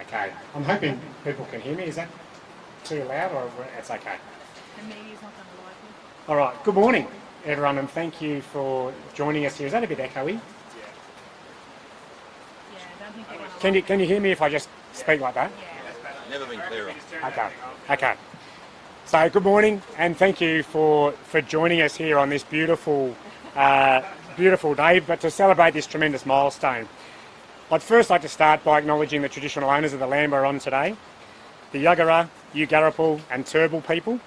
Okay, I'm hoping people can hear me. Is that too loud or it's okay? The media's not going to like it. All right, good morning everyone and thank you for joining us here. Is that a bit echoey? Yeah, I don't think they're going to Can you hear me if I just speak like that? Yeah. Never been clearer. Okay. So good morning and thank you for joining us here on this beautiful day, but to celebrate this tremendous milestone. I'd first like to start by acknowledging the traditional owners of the land we're on today, the Yuggera, Yugarapul and Turrbal people.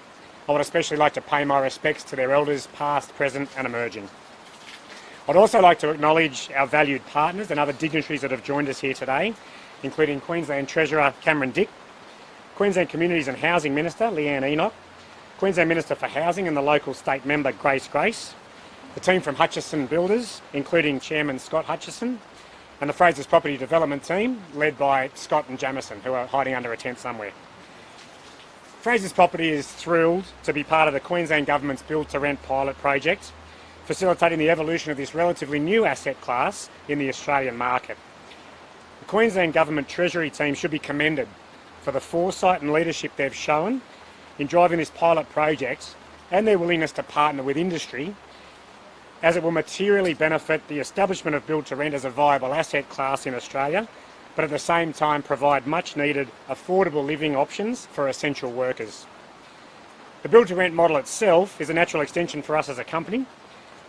I would especially like to pay my respects to their elders past, present and emerging. I'd also like to acknowledge our valued partners and other dignitaries that have joined us here today, including Queensland Treasurer Cameron Dick, Queensland Communities and Housing Minister Leeanne Enoch, Queensland Minister for Housing and the local state member Grace, the team from Hutchison Builders, including Chairman Scott Hutchison, and the Fraser's Property Development team, led by Scott and Jamison, who are hiding under a tent somewhere. Fraser's Property is thrilled to be part of the Queensland Government's Build to Rent pilot project, facilitating the evolution of this relatively new asset class in the Australian market. The Queensland Government Treasury team should be commended for the foresight and leadership they've shown in driving this pilot project and their willingness to partner with industry, as it will materially benefit the establishment of build to rent as a viable asset class in Australia, but at the same time provide much needed affordable living options for essential workers. The build to rent model itself is a natural extension for us as a company.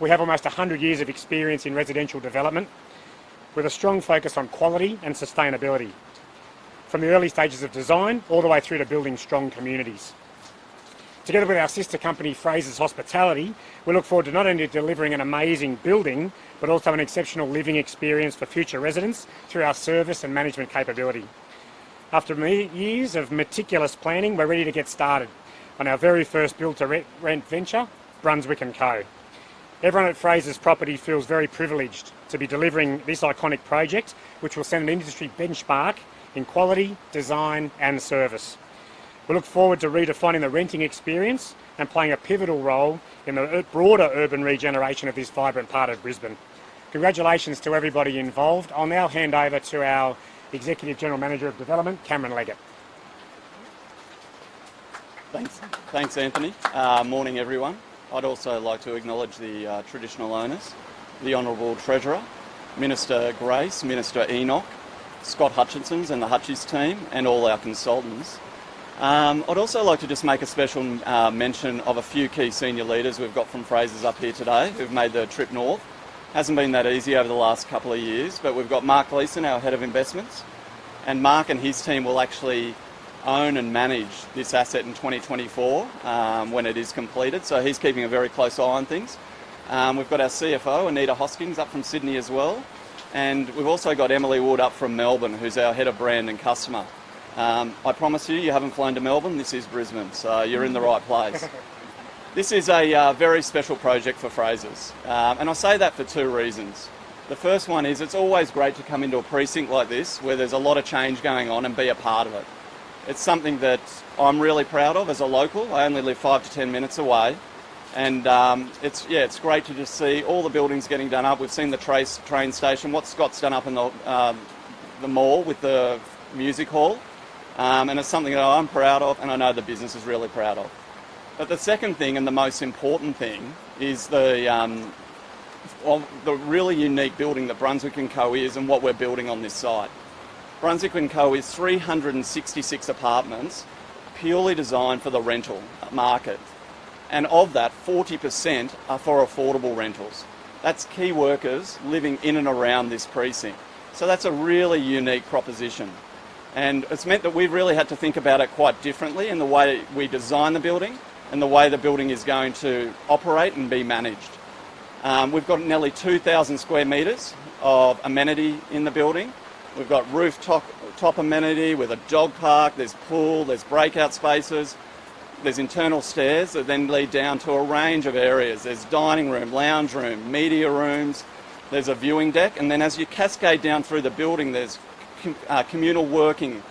We have almost 100 years of experience in residential development with a strong focus on quality and sustainability, from the early stages of design all the way through to building strong communities. Together with our sister company Fraser's Hospitality, we look forward to not only delivering an amazing building, but also an exceptional living experience for future residents through our service and management capability. After years of meticulous planning, we're ready to get started on our very first build to rent venture, Brunswick & Co. Everyone at Fraser's Property feels very privileged to be delivering this iconic project, which will set an industry benchmark in quality, design and service. We look forward to redefining the renting experience and playing a pivotal role in the broader urban regeneration of this vibrant part of Brisbane. Congratulations to everybody involved. I'll now hand over to our Executive General Manager of Development, Cameron Leggett. Thanks Anthony. Morning everyone. I'd also like to acknowledge the traditional owners, the Honourable Treasurer, Minister Grace, Minister Enoch, Scott Hutchinson's and the Hutchies team and all our consultants. I'd also like to just make a special mention of a few key senior leaders we've got from Fraser's up here today who've made the trip north. Hasn't been that easy over the last couple of years, but we've got Mark Gleeson, our Head of Investments, and Mark and his team will actually own and manage this asset in 2024 when it is completed, so he's keeping a very close eye on things. We've got our CFO, Anita Hoskins, up from Sydney as well, and we've also got Emily Wood up from Melbourne, who's our Head of Brand and Customer. I promise you haven't flown to Melbourne, this is Brisbane, so you're in the right place. This is a very special project for Fraser's, and I say that for two reasons. The first one is it's always great to come into a precinct like this where there's a lot of change going on and be a part of it. It's something that I'm really proud of as a local. I only live 5 to 10 minutes away, and it's great to just see all the buildings getting done up. We've seen the train station, what Scott's done up in the mall with the music hall. And it's something that I'm proud of and I know the business is really proud of. But the second thing and the most important thing is the really unique building that Brunswick & Co is and what we're building on this site. Brunswick & Co is 366 apartments purely designed for the rental market. And of that, 40% are for affordable rentals. That's key workers living in and around this precinct. So that's a really unique proposition. And it's meant that we've really had to think about it quite differently in the way we design the building and the way the building is going to operate and be managed. We've got nearly 2,000 square metres of amenity in the building. We've got rooftop amenity with a dog park, there's pool, there's breakout spaces, there's internal stairs that then lead down to a range of areas. There's dining room, lounge room, media rooms, there's a viewing deck, and then as you cascade down through the building there's communal working,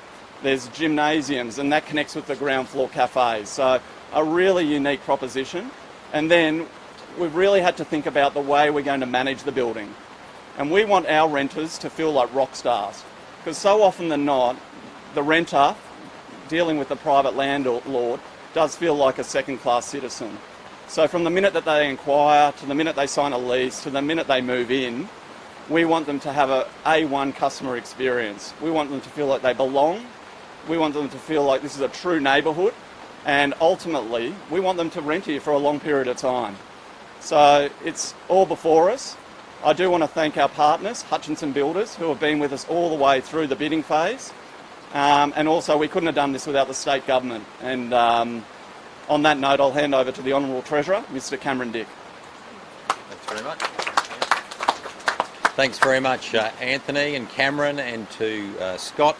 there's gymnasiums, and that connects with the ground floor cafes. So a really unique proposition. And then we've really had to think about the way we're going to manage the building. And we want our renters to feel like rock stars. Because so often than not, the renter dealing with the private landlord does feel like a second-class citizen. So from the minute that they inquire, to the minute they sign a lease, to the minute they move in, we want them to have a A1 customer experience. We want them to feel like they belong. We want them to feel like this is a true neighbourhood. And ultimately, we want them to rent here for a long period of time. So it's all before us. I do want to thank our partners, Hutchinson Builders, who have been with us all the way through the bidding phase. And also, we couldn't have done this without the state government. And on that note, I'll hand over to the Honourable Treasurer, Mr. Cameron Dick. Thanks very much. Thanks very much, Anthony and Cameron, and to Scott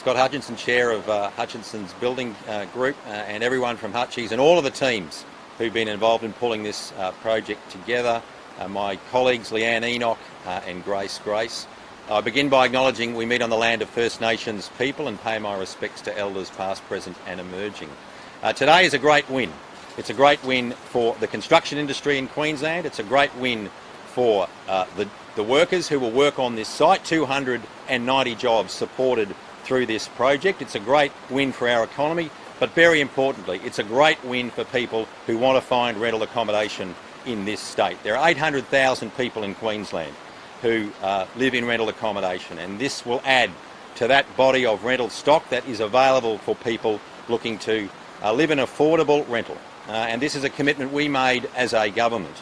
Hutchinson, Chair of Hutchinson's Building Group, and everyone from Hutchies and all of the teams who've been involved in pulling this project together. My colleagues Leeanne Enoch and Grace. I begin by acknowledging we meet on the land of First Nations people and pay my respects to elders past, present and emerging. Today is a great win. It's a great win for the construction industry in Queensland. It's a great win for the workers who will work on this site, 290 jobs supported through this project. It's a great win for our economy, but very importantly, it's a great win for people who want to find rental accommodation in this state. There are 800,000 people in Queensland who live in rental accommodation, and this will add to that body of rental stock that is available for people looking to live in affordable rental. And this is a commitment we made as a government.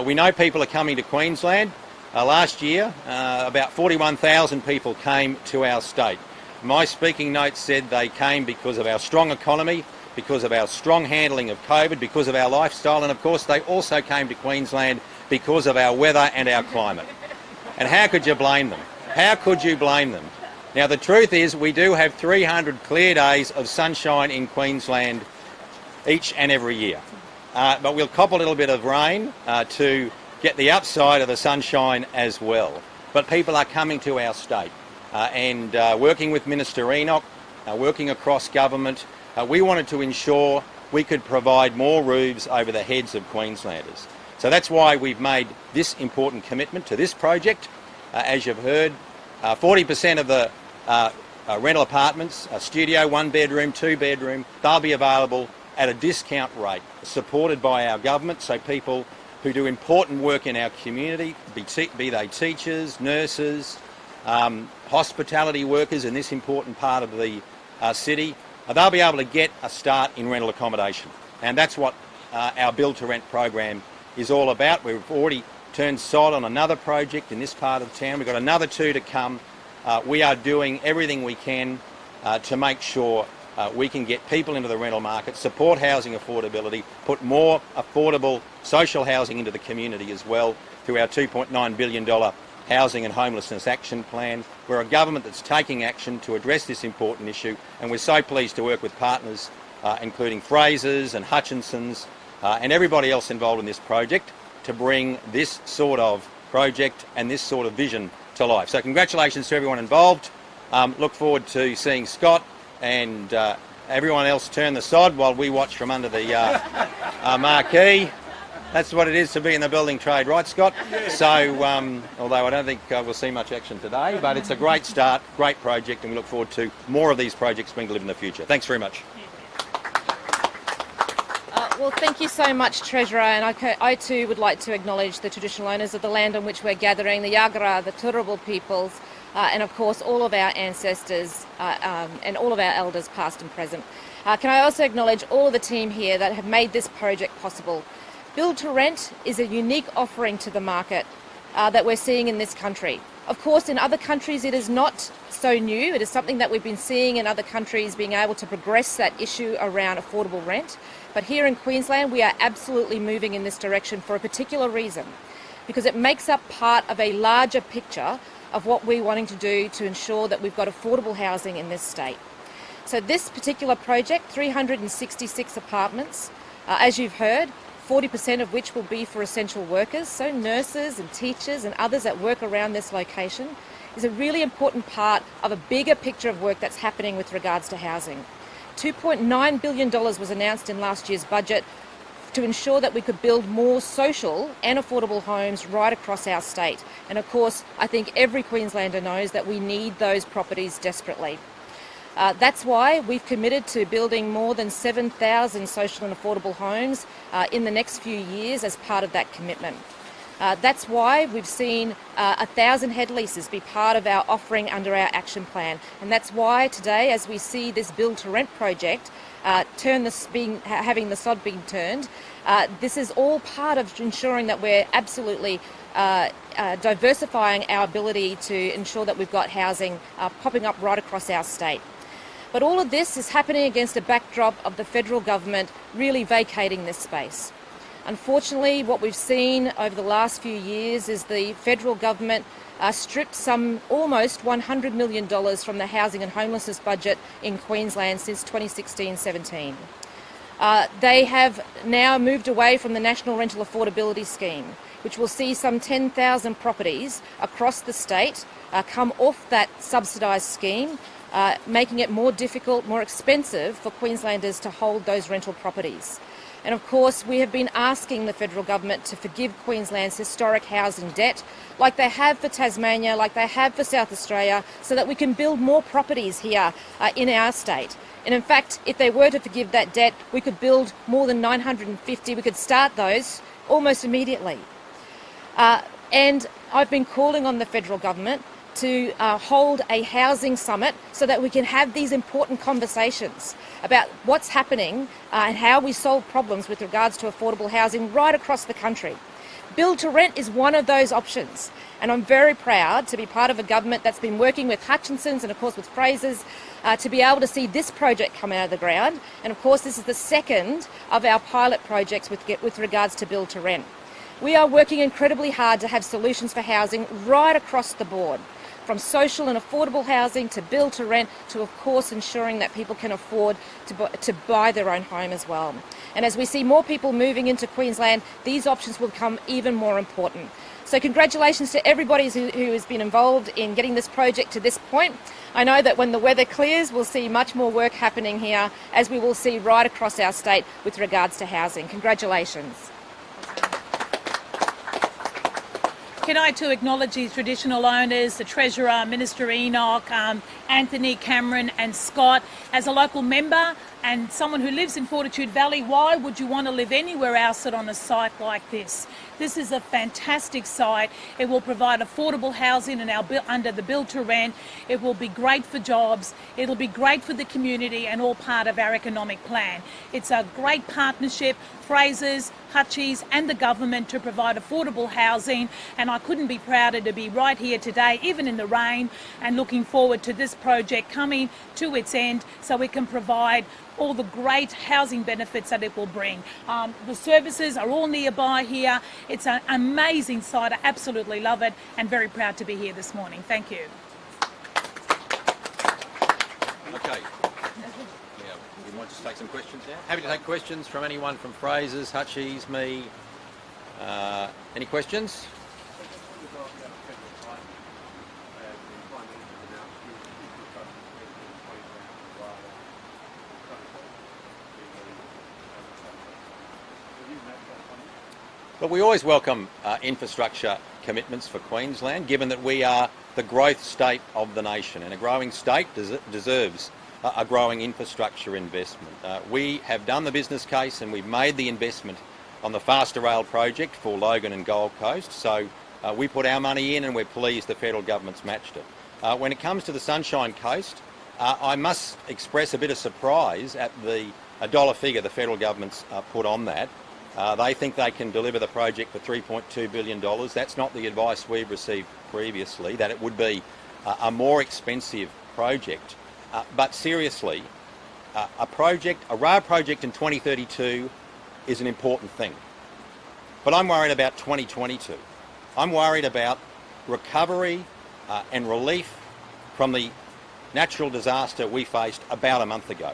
We know people are coming to Queensland. Last year, about 41,000 people came to our state. My speaking notes said they came because of our strong economy, because of our strong handling of COVID, because of our lifestyle, and of course they also came to Queensland because of our weather and our climate. And how could you blame them? How could you blame them? Now the truth is we do have 300 clear days of sunshine in Queensland each and every year. But we'll cop a little bit of rain to get the upside of the sunshine as well. But people are coming to our state and working with Minister Enoch, working across government, we wanted to ensure we could provide more roofs over the heads of Queenslanders. So that's why we've made this important commitment to this project. As you've heard, 40% of the rental apartments, a studio, 1 bedroom, 2 bedroom, they'll be available at a discount rate, supported by our government, so people who do important work in our community, be they teachers, nurses, hospitality workers in this important part of the city, they'll be able to get a start in rental accommodation. And that's what our Build to Rent program is all about. We've already turned sod on another project in this part of town. We've got another 2 to come. We are doing everything we can to make sure we can get people into the rental market, support housing affordability, put more affordable social housing into the community as well through our $2.9 billion Housing and Homelessness Action Plan. We're a government that's taking action to address this important issue, and we're so pleased to work with partners including Fraser's and Hutchinson's and everybody else involved in this project to bring this sort of project and this sort of vision to life. So congratulations to everyone involved. Look forward to seeing Scott and everyone else turn the sod while we watch from under the marquee. That's what it is to be in the building trade, right, Scott? Yes. So, although I don't think we'll see much action today, but it's a great start, great project, and we look forward to more of these projects being delivered in the future. Thanks very much. Well, thank you so much, Treasurer, and I too would like to acknowledge the traditional owners of the land on which we're gathering, the Yagara, the Turrbal peoples, and of course all of our ancestors and all of our elders past and present. Can I also acknowledge all of the team here that have made this project possible. Build to Rent is a unique offering to the market that we're seeing in this country. Of course, in other countries it is not so new. It is something that we've been seeing in other countries, being able to progress that issue around affordable rent. But here in Queensland we are absolutely moving in this direction for a particular reason, because it makes up part of a larger picture of what we're wanting to do to ensure that we've got affordable housing in this state. So this particular project, 366 apartments, as you've heard, 40% of which will be for essential workers, so nurses and teachers and others that work around this location, is a really important part of a bigger picture of work that's happening with regards to housing. $2.9 billion was announced in last year's budget to ensure that we could build more social and affordable homes right across our state. And of course, I think every Queenslander knows that we need those properties desperately. That's why we've committed to building more than 7,000 social and affordable homes in the next few years as part of that commitment. That's why we've seen 1,000 head leases be part of our offering under our action plan. And that's why today, as we see this build to rent project having the sod being turned, this is all part of ensuring that we're absolutely diversifying our ability to ensure that we've got housing popping up right across our state. But all of this is happening against a backdrop of the federal government really vacating this space. Unfortunately, what we've seen over the last few years is the federal government stripped some almost $100 million from the housing and homelessness budget in Queensland since 2016-17. They have now moved away from the National Rental Affordability Scheme, which will see some 10,000 properties across the state come off that subsidised scheme, making it more difficult, more expensive for Queenslanders to hold those rental properties. And of course, we have been asking the federal government to forgive Queensland's historic housing debt, like they have for Tasmania, like they have for South Australia, so that we can build more properties here in our state. And in fact, if they were to forgive that debt, we could build more than 950. We could start those almost immediately. And I've been calling on the federal government to hold a housing summit so that we can have these important conversations about what's happening and how we solve problems with regards to affordable housing right across the country. Build to rent is one of those options, and I'm very proud to be part of a government that's been working with Hutchinson's and of course with Fraser's to be able to see this project come out of the ground. And of course this is the second of our pilot projects with regards to build to rent. We are working incredibly hard to have solutions for housing right across the board, from social and affordable housing to build to rent to, of course, ensuring that people can afford to buy their own home as well. And as we see more people moving into Queensland, these options will become even more important. So congratulations to everybody who has been involved in getting this project to this point. I know that when the weather clears, we'll see much more work happening here, as we will see right across our state with regards to housing. Congratulations. Can I too acknowledge the traditional owners, the Treasurer, Minister Enoch, Anthony, Cameron and Scott. As a local member and someone who lives in Fortitude Valley, why would you want to live anywhere else than on a site like this? This is a fantastic site. It will provide affordable housing under the build to rent. It will be great for jobs. It'll be great for the community and all part of our economic plan. It's a great partnership, Fraser's, Hutchies and the government, to provide affordable housing, and I couldn't be prouder to be right here today, even in the rain, and looking forward to this project coming to its end so we can provide all the great housing benefits that it will bring. The services are all nearby here. It's an amazing site. I absolutely love it and very proud to be here this morning. Thank you. Okay. We want to take some questions now. Happy to take questions from anyone from Fraser's, Hutchies, me. Any questions? But we always welcome infrastructure commitments for Queensland, given that we are the growth state of the nation, and a growing state deserves a growing infrastructure investment. We have done the business case and we've made the investment on the Faster Rail project for Logan and Gold Coast, so we put our money in and we're pleased the federal government's matched it. When it comes to the Sunshine Coast, I must express a bit of surprise at the dollar figure the federal government's put on that. They think they can deliver the project for $3.2 billion. That's not the advice we've received previously, that it would be a more expensive project. But seriously, a rail project in 2032 is an important thing. But I'm worried about 2022. I'm worried about recovery and relief from the natural disaster we faced about a month ago.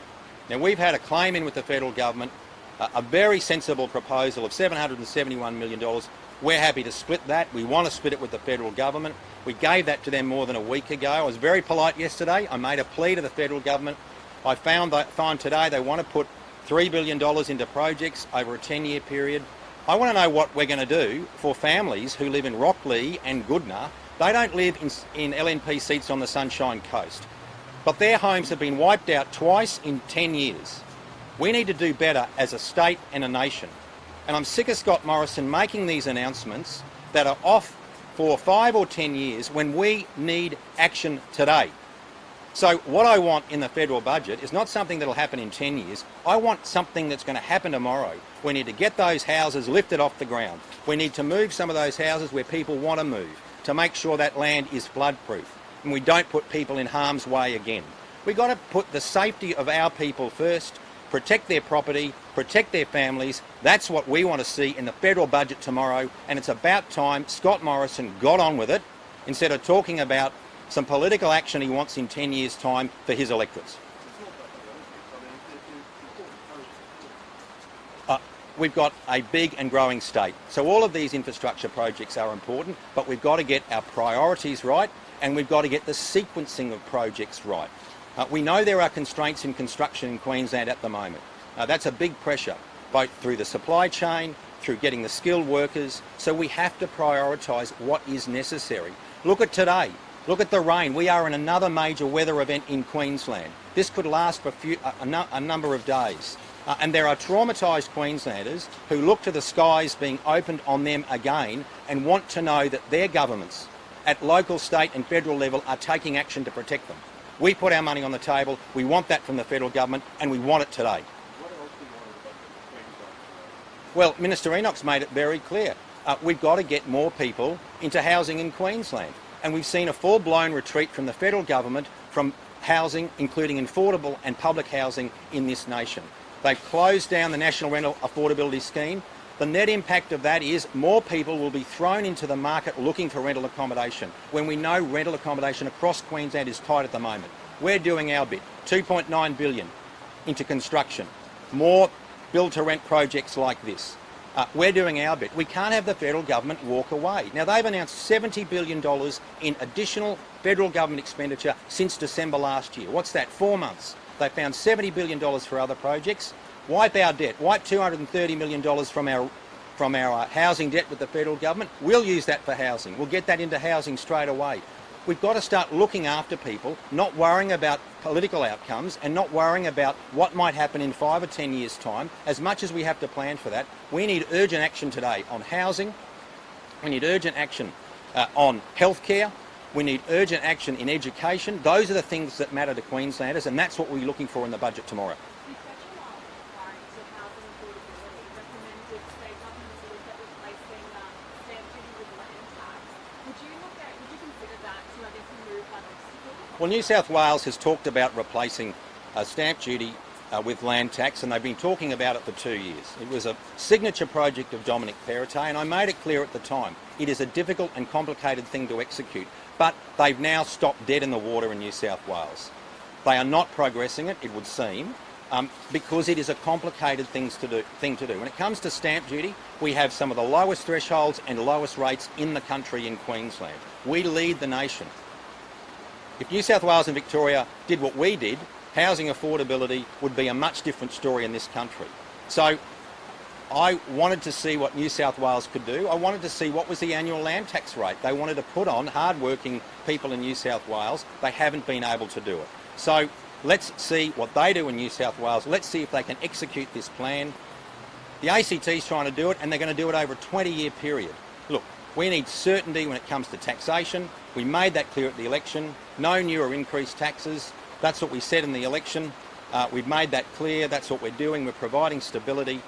Now, we've had a claim in with the federal government, a very sensible proposal of $771 million. We're happy to split that. We want to split it with the federal government. We gave that to them more than a week ago. I was very polite yesterday. I made a plea to the federal government. I find today they want to put $3 billion into projects over a 10-year period. I want to know what we're going to do for families who live in Rocklea and Goodna. They don't live in LNP seats on the Sunshine Coast, but their homes have been wiped out twice in 10 years. We need to do better as a state and a nation. And I'm sick of Scott Morrison making these announcements that are off for 5 or 10 years when we need action today. So what I want in the federal budget is not something that'll happen in 10 years. I want something that's going to happen tomorrow. We need to get those houses lifted off the ground. We need to move some of those houses where people want to move to make sure that land is flood-proof and we don't put people in harm's way again. We've got to put the safety of our people first, protect their property, protect their families. That's what we want to see in the federal budget tomorrow, and it's about time Scott Morrison got on with it instead of talking about some political action he wants in 10 years' time for his electorates. We've got a big and growing state. So all of these infrastructure projects are important, but we've got to get our priorities right and we've got to get the sequencing of projects right. We know there are constraints in construction in Queensland at the moment. That's a big pressure, both through the supply chain, through getting the skilled workers. So we have to prioritise what is necessary. Look at today. Look at the rain. We are in another major weather event in Queensland. This could last for a number of days. And there are traumatised Queenslanders who look to the skies being opened on them again and want to know that their governments at local, state and federal level are taking action to protect them. We put our money on the table. We want that from the federal government and we want it today. Well, Minister Enoch's made it very clear. We've got to get more people into housing in Queensland. And we've seen a full-blown retreat from the federal government from housing, including affordable and public housing in this nation. They've closed down the National Rental Affordability Scheme. The net impact of that is more people will be thrown into the market looking for rental accommodation when we know rental accommodation across Queensland is tight at the moment. We're doing our bit, $2.9 billion into construction, more build-to-rent projects like this. We're doing our bit. We can't have the federal government walk away. Now, they've announced $70 billion in additional federal government expenditure since December last year. What's that? 4 months. They found $70 billion for other projects. Wipe our debt. Wipe $230 million from our housing debt with the federal government. We'll use that for housing. We'll get that into housing straight away. We've got to start looking after people, not worrying about political outcomes and not worrying about what might happen in 5 or 10 years' time. As much as we have to plan for that, we need urgent action today on housing. We need urgent action on healthcare. We need urgent action in education. Those are the things that matter to Queenslanders, and that's what we're looking for in the budget tomorrow. Well, New South Wales has talked about replacing stamp duty with land tax, and they've been talking about it for 2 years. It was a signature project of Dominic Perrottet, and I made it clear at the time, it is a difficult and complicated thing to execute, but they've now stopped dead in the water in New South Wales. They are not progressing it, it would seem, because it is a complicated thing to do. When it comes to stamp duty, we have some of the lowest thresholds and lowest rates in the country in Queensland. We lead the nation. If New South Wales and Victoria did what we did, housing affordability would be a much different story in this country. So I wanted to see what New South Wales could do. I wanted to see what was the annual land tax rate. They wanted to put on hard-working people in New South Wales. They haven't been able to do it. So let's see what they do in New South Wales. Let's see if they can execute this plan. The ACT's trying to do it, and they're going to do it over a 20-year period. Look, we need certainty when it comes to taxation. We made that clear at the election. No new or increased taxes. That's what we said in the election. We've made that clear. That's what we're doing. We're providing stability.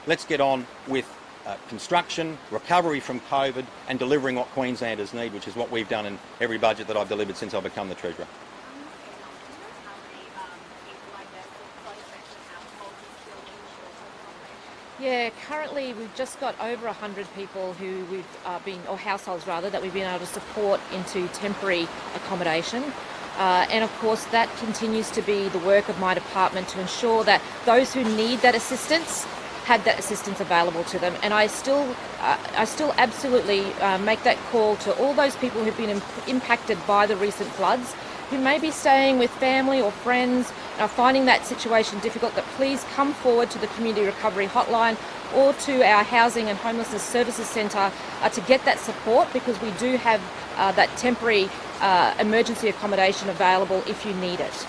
Let's get on with construction, recovery from COVID, and delivering what Queenslanders need, which is what we've done in every budget that I've delivered since I've become the Treasurer. Yeah, currently we've just got over 100 people who we've or households rather, that we've been able to support into temporary accommodation. And of course that continues to be the work of my department to ensure that those who need that assistance have that assistance available to them. And I still absolutely make that call to all those people who've been impacted by the recent floods, who may be staying with family or friends, are finding that situation difficult, that please come forward to the Community Recovery Hotline or to our Housing and Homelessness Services Centre to get that support, because we do have that temporary emergency accommodation available if you need it.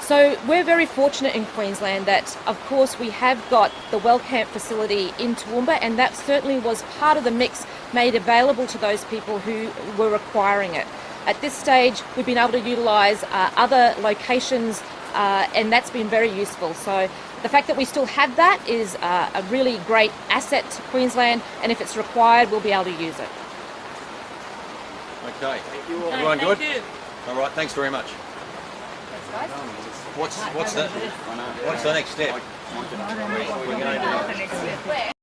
So we're very fortunate in Queensland that, of course, we have got the Well Camp facility in Toowoomba, and that certainly was part of the mix made available to those people who were requiring it. At this stage, we've been able to utilise other locations, and that's been very useful. So the fact that we still have that is a really great asset to Queensland, and if it's required, we'll be able to use it. Okay. Everyone good? Thank you. All right. Thanks very much. Thanks, guys. What's the next step? The next step.